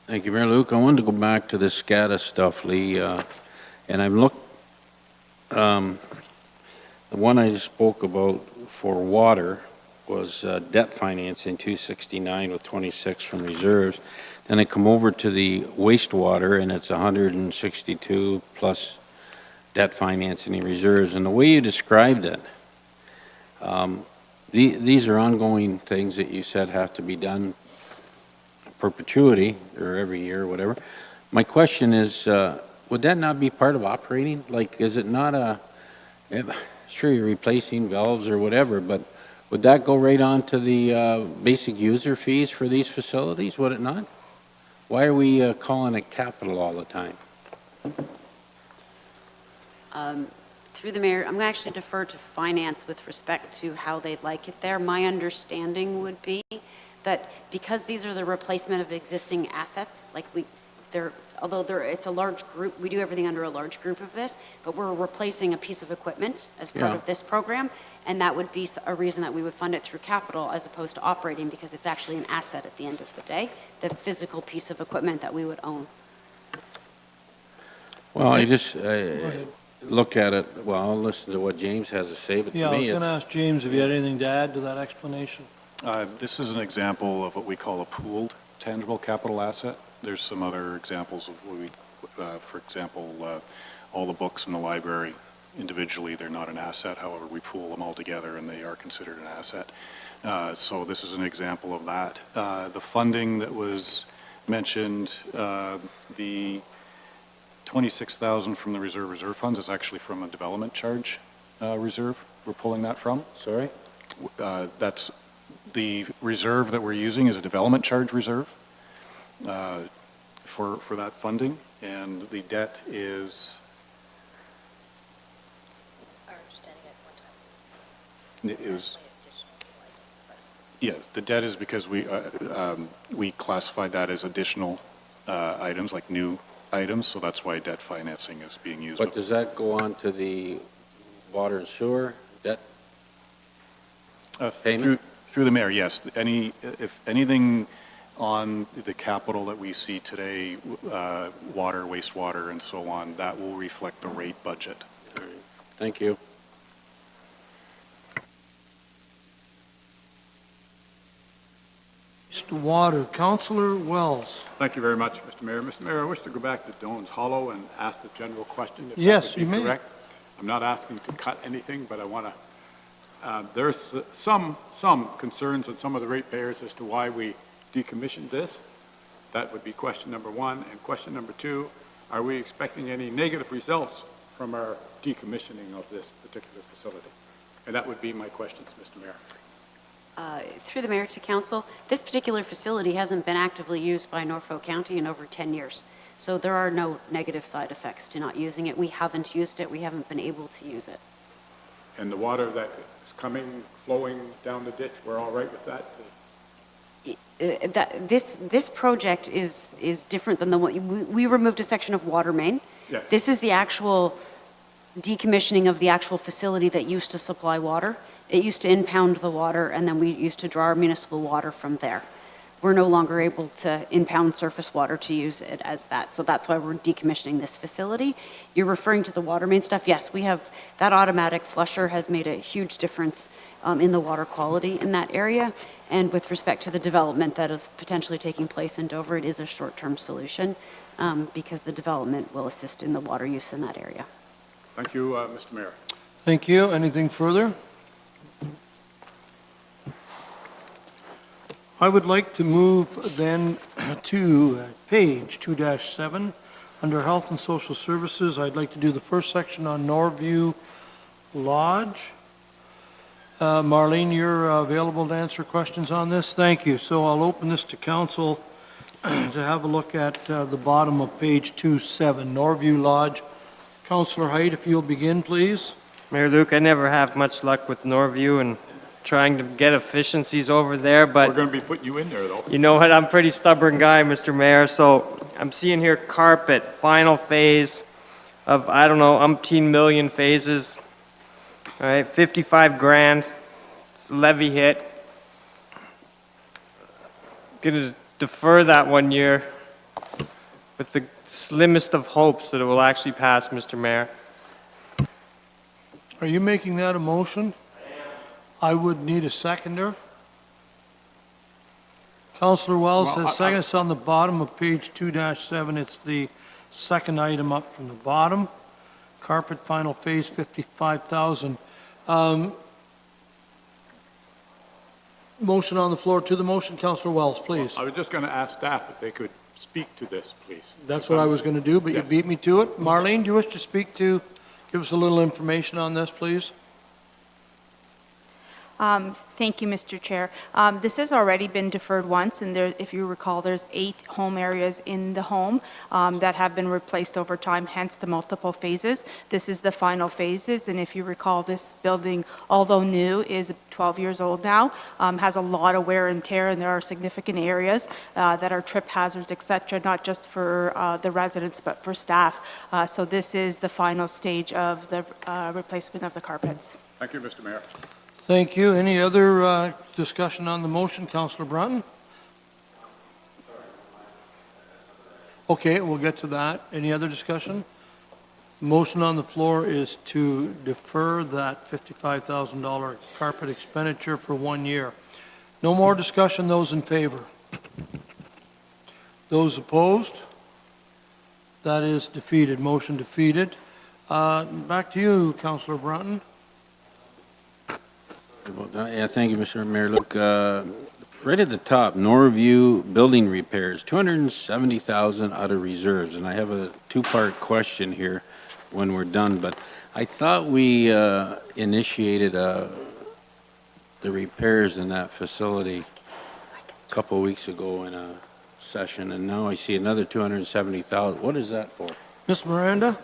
Thank you, Mayor Luke. I wanted to go back to the SCADA stuff, Lee, and I've looked, the one I just spoke about for water was debt financing, 269 with 26 from reserves. Then I come over to the wastewater, and it's 162 plus debt financing in reserves. And the way you described it, these are ongoing things that you said have to be done perpetuity, or every year, or whatever. My question is, would that not be part of operating? Like, is it not sure you're replacing valves or whatever, but would that go right on to the basic user fees for these facilities, would it not? Why are we calling it capital all the time? Through the mayor, I'm going to actually defer to finance with respect to how they'd like it there. My understanding would be that because these are the replacement of existing assets, like it's a large group, we do everything under a large group of this, but we're replacing a piece of equipment as part of this program, and that would be a reason that we would fund it through capital as opposed to operating, because it's actually an asset at the end of the day, the physical piece of equipment that we would own. Well, I just look at it, well, I'll listen to what James has to say, but to Yeah, I was me, going to it's... ask James if you had anything to add to that explanation. This is an example of what we call a pooled tangible capital asset. There's some other examples of what we, for example, all the books in the library individually, they're not an asset. However, we pool them all together and they are considered an asset. So this is an example of that. The funding that was mentioned, the 26,000 from the reserve funds is actually from a development charge reserve. We're pulling that from. Sorry? That's the reserve that we're using is a development charge reserve for that funding, and the debt is. Our understanding at one time was. It was. Yes, the debt is because we classified that as additional items, like new items, so that's why debt financing is being used. But does that go on to the water and sewer debt payment? Through the mayor, yes. If anything on the capital that we see today, water, wastewater, and so on, that will reflect the rate budget. All right. Thank you. Water, Councillor Wells. Thank you very much, Mr. Mayor. Mr. Mayor, I wish to go back to Doan's Hollow and ask the general question, if Yes, that would be you may. correct. I'm not asking to cut anything, but I want to, there's some concerns on some of the ratepayers as to why we decommissioned this. That would be question number one. And question number two, are we expecting any negative results from our decommissioning of this particular facility? And that would be my questions, Mr. Mayor. Through the mayor to council, this particular facility hasn't been actively used by Norfolk County in over 10 years. So there are no negative side effects to not using it. We haven't used it. We haven't been able to use it. And the water that is coming, flowing down the ditch, we're all right with that? This project is different than the one, we removed a section of water main. Yes. This is the actual decommissioning of the actual facility that used to supply water. It used to impound the water, and then we used to draw our municipal water from there. We're no longer able to impound surface water to use it as that, so that's why we're decommissioning this facility. You're referring to the water main stuff. Yes, we have, that automatic flusher has made a huge difference in the water quality in that area. And with respect to the development that is potentially taking place in Dover, it is a short-term solution because the development will assist in the water use in that area. Thank you, Mr. Mayor. Thank you. Anything further? I would like to move then to page 2-7. Under Health and Social Services, I'd like to do the first section on Norview Lodge. Marlene, you're available to answer questions on this? Thank you. So I'll open this to council to have a look at the bottom of page 2-7, Norview Lodge. Councillor Height, if you'll begin, please. Mayor Luke, I never have much luck with Norview and trying to get efficiencies over there, but We're going to be putting you in there, though. you know what, I'm a pretty stubborn guy, Mr. Mayor, so I'm seeing here carpet, final phase of, I don't know, umpteen million phases. All right, 55 grand, it's a levy hit. Gonna defer that 1 year with the slimmest of hopes that it will actually pass, Mr. Mayor. Are you making that a motion? I would need a seconder. Councillor Wells Well, says second. It's on the bottom of page 2-7. It's the second item up from the bottom. Carpet final phase, 55,000. Motion on the floor. To the motion, Councillor Wells, please. I was just going to ask staff if they could speak to this, please. That's what I was going to do, but you Yes. beat me to it. Marlene, do you wish to speak to, give us a little information on this, please? Thank you, Mr. Chair. This has already been deferred once, and there, if you recall, there's 8 home areas in the home that have been replaced over time, hence the multiple phases. This is the final phases, and if you recall, this building, although new, is 12 years old now, has a lot of wear and tear, and there are significant areas that are trip hazards, et cetera, not just for the residents, but for staff. So this is the final stage of the replacement of the carpets. Thank you, Mr. Mayor. Thank you. Any other discussion on the motion, Councillor Brunton? Okay, we'll get to that. Any other discussion? Motion on the floor is to defer that $55,000 carpet expenditure for 1 year. No more discussion. Those in favor? Those opposed? That is defeated. Motion defeated. Back to you, Councillor Brunton. Yeah, thank you, Mr. Mayor. Look, right at the top, Norview Building Repairs, 270,000 out of reserves. And I have a two-part question here when we're done, but I thought we initiated the repairs in that facility a couple of weeks ago in a session, and now I see another 270,000. What is that for? Ms. Miranda?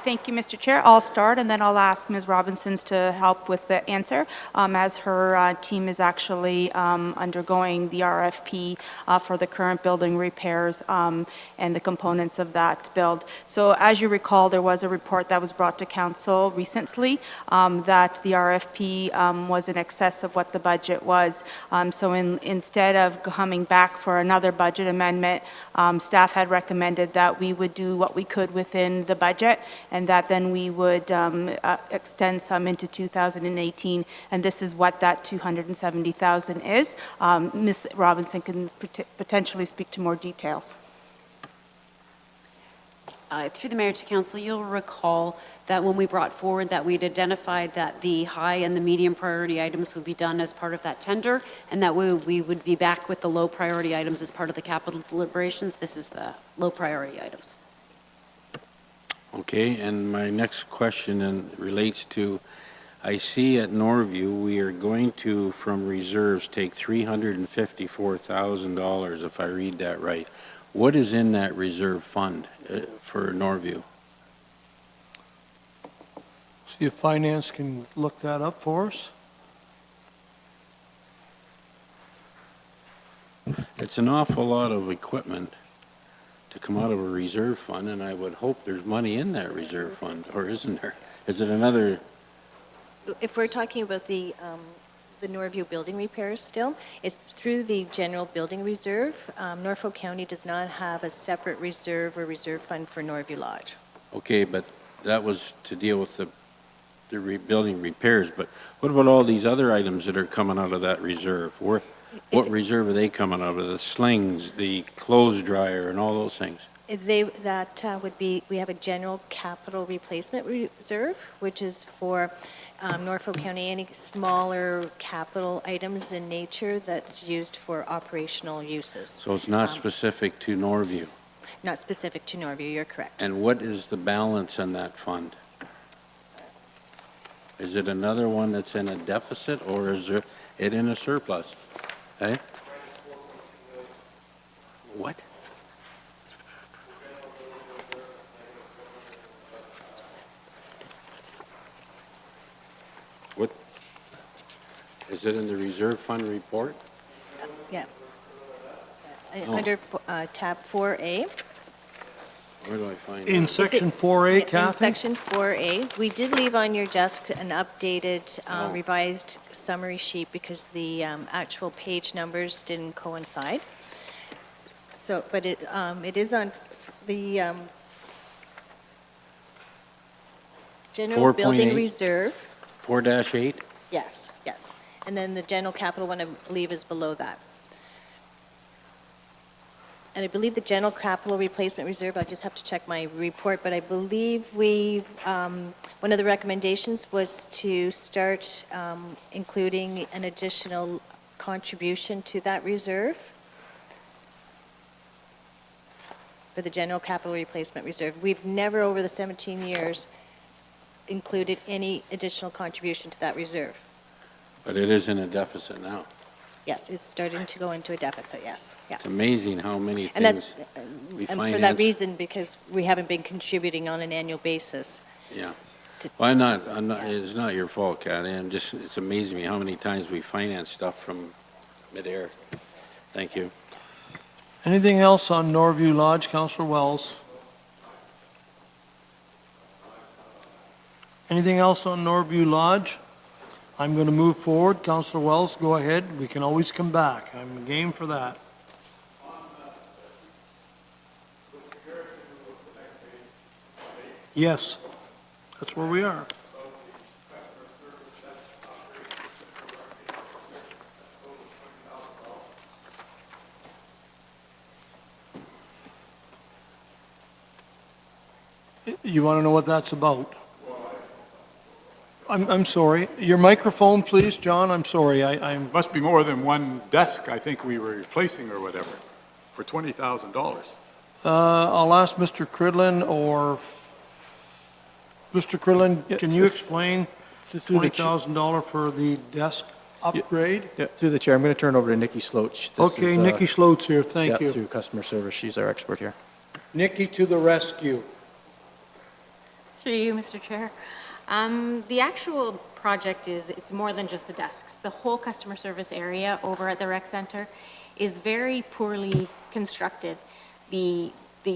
Thank you, Mr. Chair. I'll start, and then I'll ask Ms. Robinsons to help with the answer, as her team is actually undergoing the RFP for the current building repairs and the components of that build. So as you recall, there was a report that was brought to council recently that the RFP was in excess of what the budget was. So instead of coming back for another budget amendment, staff had recommended that we would do what we could within the budget, and that then we would extend some into 2018, and this is what that 270,000 is. Ms. Robinson can potentially speak to more details. Through the mayor to council, you'll recall that when we brought forward that we'd identified that the high and the medium priority items would be done as part of that tender, and that we would be back with the low priority items as part of the capital deliberations. This is the low priority items. Okay, and my next question then relates to, I see at Norview, we are going to, from reserves, take $354,000, if I read that right. What is in that reserve fund for Norview? See if finance can look that up for us. It's an awful lot of equipment to come out of a reserve fund, and I would hope there's money in that reserve fund, or isn't there? Is it another, If we're talking about the Norview building repairs still, it's through the general building reserve. Norfolk County does not have a separate reserve or reserve fund for Norview Lodge. okay, but that was to deal with the rebuilding repairs, but what about all these other items that are coming out of that reserve? What reserve are they coming out of? The slings, the clothes dryer, and all those things? That would be, we have a general capital replacement reserve, which is for Norfolk County, any smaller capital items in nature that's used for operational uses. So it's not specific to Norview? Not specific to Norview, you're correct. And what is the balance in that fund? Is it another one that's in a deficit, or is it in a surplus? Eh? What? What? Is it in the reserve fund report? Yeah. Oh. Under tab 4A. Where do I find In it? section 4A, In Kathy? section 4A, we did leave on your desk an updated Oh. revised summary sheet because the actual page numbers didn't coincide. So, but it is on the general building 4.8? reserve. 4-8? Yes, yes. And then the general capital one, I believe, is below that. And I believe the general capital replacement reserve, I just have to check my report, but I believe one of the recommendations was to start including an additional contribution to that reserve for the general capital replacement reserve. We've never, over the 17 years, included any additional contribution to that reserve. But it is in a deficit now. Yes, it's starting to go into a deficit, yes, yeah. It's amazing how many And that's, things we and finance. for that reason, because we haven't been contributing on an annual basis. Yeah. to- Well, it's not your fault, Kathy. It's amazing me how many times we finance stuff from midair. Thank you. Anything else on Norview Lodge, Councillor Wells? Anything else on Norview Lodge? I'm going to move forward. Councillor Wells, go ahead. We can always come back. I'm game for that. Yes, that's where we are. You want to know what that's about? I'm sorry. Your microphone, please, John. I'm sorry. I'm, Must be more than one desk I think we were replacing or whatever, for $20,000. I'll ask Mr. Cridlin or, Mr. Cridlin, Yeah, can so you if- explain Through the, $20,000 for the desk upgrade? yeah, through the chair, I'm going to turn it over to Nikki Sloach. This Okay, is, Nikki Sloats here. Thank yeah, you. through customer service. She's our expert here. Nikki to the rescue. Through you, Mr. Chair. The actual project it's more than just the desks. The whole customer service area over at the rec center is very poorly constructed. The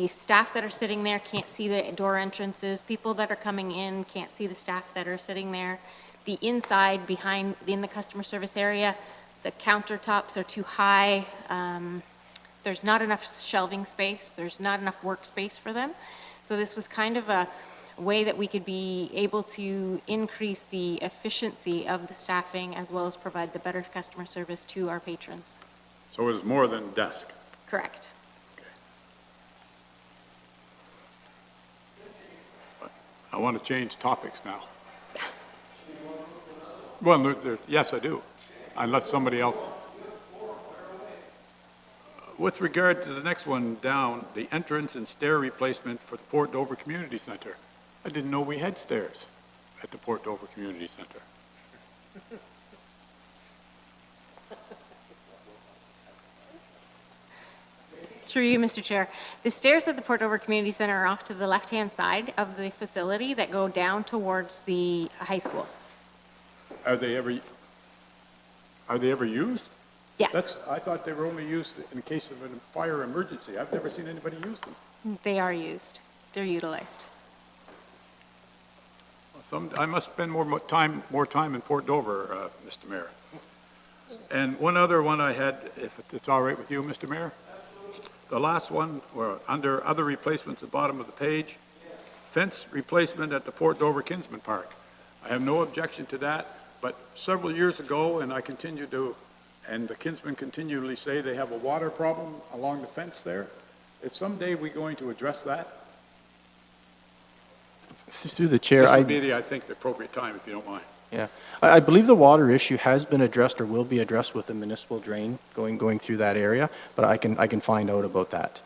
staff that are sitting there can't see the door entrances. People that are coming in can't see the staff that are sitting there. The inside in the customer service area, the countertops are too high. There's not enough shelving space. There's not enough workspace for them. So this was kind of a way that we could be able to increase the efficiency of the staffing as well as provide the better customer service to our patrons. So it was more than desk. Correct. I want to change topics now. Well, yes, I do, unless somebody else. With regard to the next one down, the entrance and stair replacement for the Port Dover Community Center. I didn't know we had stairs at the Port Dover Community Center. Through you, Mr. Chair. The stairs at the Port Dover Community Center are off to the left-hand side of the facility that go down towards the high school. Are they ever used? Yes, I thought they were only used in case of a fire emergency. I've never seen anybody use them. they are used. They're utilized. I must spend more time in Port Dover, Mr. Mayor. And one other one I had, if it's all right with you, Mr. Mayor? The last one, under other replacements at the bottom of the page, fence replacement at the Port Dover Kinsman Park. I have no objection to that, but several years ago, and the Kinsmen continually say they have a water problem along the fence there. Is someday we going to address that? Through the chair, This would be, I think, the appropriate time, if you don't mind. yeah, I believe the water issue has been addressed or will be addressed with the municipal drain going through that area, but I can find out about that.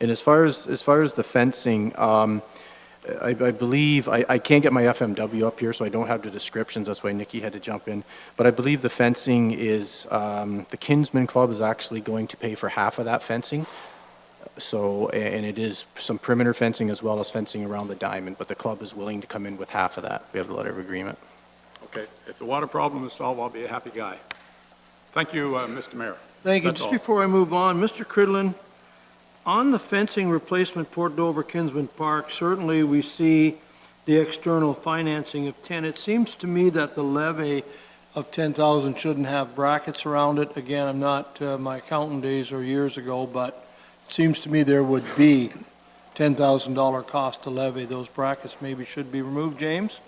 And as far as the fencing, I believe, I can't get my FMW up here, so I don't have the descriptions, that's why Nikki had to jump in. But I believe the fencing is, the Kinsman Club is actually going to pay for half of that fencing. So, and it is some perimeter fencing as well as fencing around the diamond, but the club is willing to come in with half of that. We have a letter of agreement. Okay, if the water problem is solved, I'll be a happy guy. Thank you, Mr. Mayor. Thank you. That's Just all. before I move on, Mr. Cridlin, on the fencing replacement Port Dover Kinsman Park, certainly we see the external financing of 10. It seems to me that the levy of 10,000 shouldn't have brackets around it. Again, I'm not, my accountant days or years ago, but it seems to me there would be $10,000 cost to levy. Those brackets maybe should be removed. James?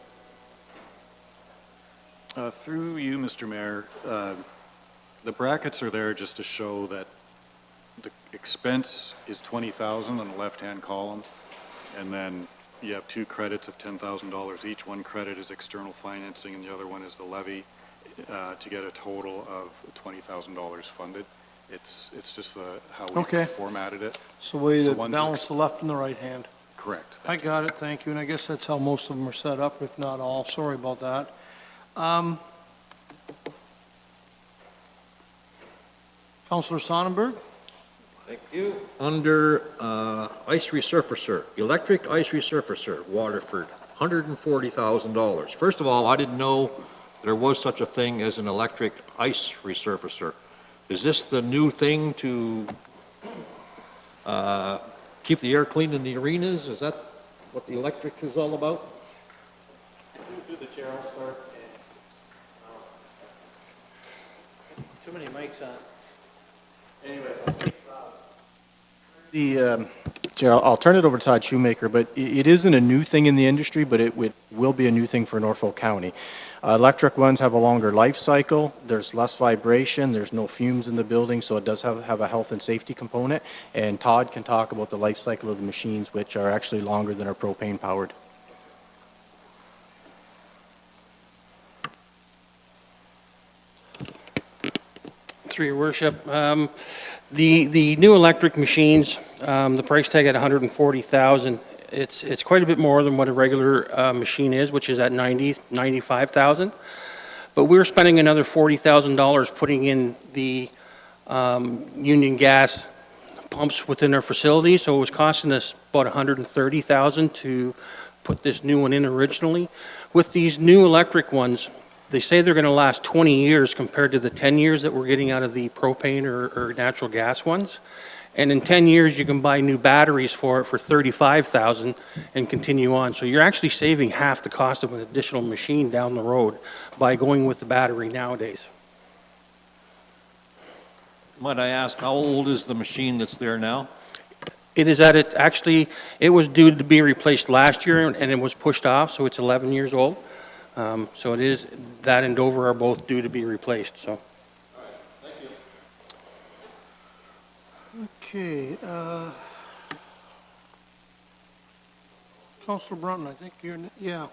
Through you, Mr. Mayor, the brackets are there just to show that the expense is $20,000 on the left-hand column, and then you have two credits of $10,000 each. One credit is external financing, and the other one is the levy, to get a total of $20,000 funded. It's just how we Okay. formatted it. It's the way So that one's balance the left and the right hand. Correct. I got it, thank you, and I guess that's how most of them are set up, if not all. Sorry about that. Councillor Sonnenberg? Thank you. Under ice resurfacer, electric ice resurfacer, Waterford, $140,000. First of all, I didn't know there was such a thing as an electric ice resurfacer. Is this the new thing to keep the air clean in the arenas? Is that what the electric is all about? Through the chair, I'll start. Too many mics on. Anyways, I'll speak loud. Chair, I'll turn it over to Todd Shoemaker, but it isn't a new thing in the industry, but it will be a new thing for Norfolk County. Electric ones have a longer life cycle, there's less vibration, there's no fumes in the building, so it does have a health and safety component. And Todd can talk about the life cycle of the machines, which are actually longer than our propane powered. Through your worship, the new electric machines, the price tag at $140,000. It's quite a bit more than what a regular machine is, which is at $95,000. But we're spending another $40,000 putting in the union gas pumps within our facility, so it was costing us about $130,000 to put this new one in originally. With these new electric ones, they say they're going to last 20 years compared to the 10 years that we're getting out of the propane or natural gas ones. And in 10 years, you can buy new batteries for it for $35,000 and continue on. So you're actually saving half the cost of an additional machine down the road by going with the battery nowadays. Might I ask, how old is the machine that's there now? It is at it, actually, it was due to be replaced last year and it was pushed off, so it's 11 years old. So it is, that and Dover are both due to be replaced, so. Okay, Councillor Brunton, I think you're, yeah.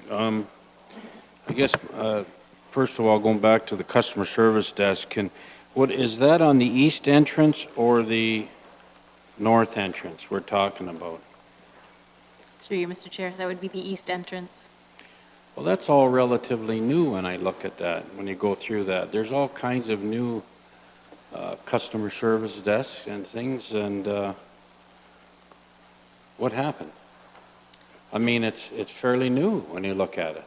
I guess, first of all, going back to the customer service desk, what is that on the east entrance or the north entrance we're talking about? Through you, Mr. Chair, that would be the east entrance. Well, that's all relatively new when I look at that, when you go through that. There's all kinds of new customer service desks and things, and what happened? I mean, it's fairly new when you look at it.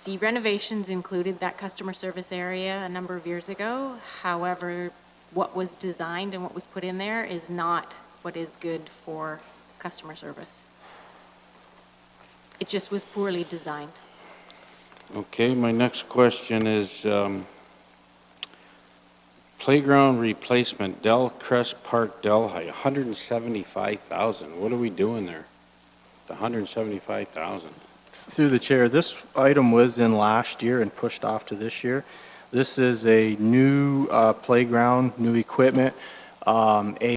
The renovations included that customer service area a number of years ago. However, what was designed and what was put in there is not what is good for customer service. It just was poorly designed. Okay, my next question is, playground replacement, Del Crest Park, Delhi, 175,000. What are we doing there? The 175,000. Through the chair, this item was in last year and pushed off to this year. This is a new playground, new equipment,